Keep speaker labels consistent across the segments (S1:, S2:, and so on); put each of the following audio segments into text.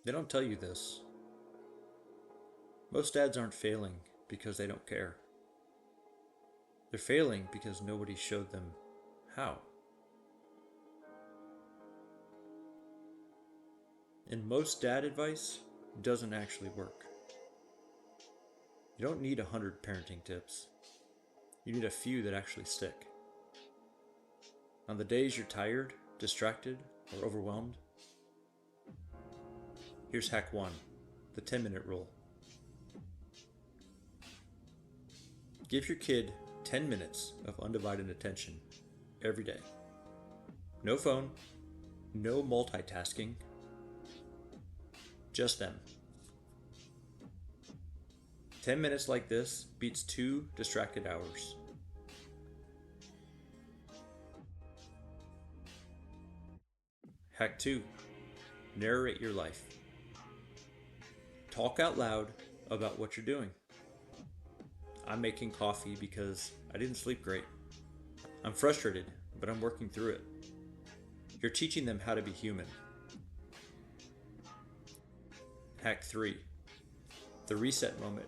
S1: They don't tell you this. Most dads aren't failing because they don't care. They're failing because nobody showed them how. And most dad advice doesn't actually work. You don't need 100 parenting tips. You need a few that actually stick. On the days you're tired, distracted, or overwhelmed, here's hack 1, the 10-minute rule. Give your kid 10 minutes of undivided attention every day. No phone, no multitasking, just them. 10 minutes like this beats 2 distracted hours. Hack 2, narrate your life. Talk out loud about what you're doing. I'm making coffee because I didn't sleep great. I'm frustrated, but I'm working through it. You're teaching them how to be human. Hack 3, the reset moment.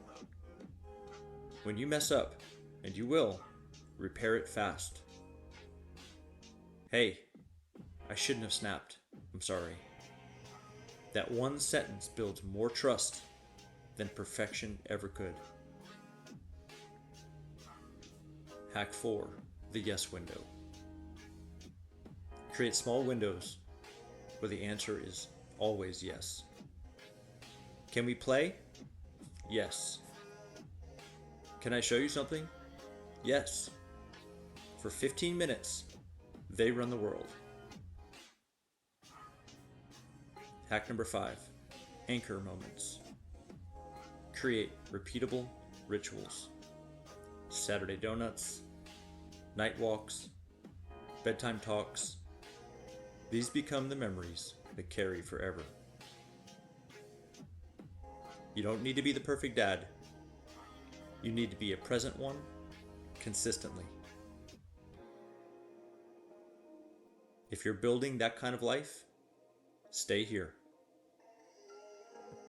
S1: When you mess up, and you will, repair it fast. Hey, I shouldn't have snapped. I'm sorry. That one sentence builds more trust than perfection ever could. Hack 4, the yes window. Create small windows where the answer is always yes. Can we play? Yes. Can I show you something? Yes. For 15 minutes, they run the world. Hack number 5, anchor moments. Create repeatable rituals. Saturday donuts, night walks, bedtime talks. These become the memories that carry forever. You don't need to be the perfect dad. You need to be a present one consistently. If you're building that kind of life, stay here.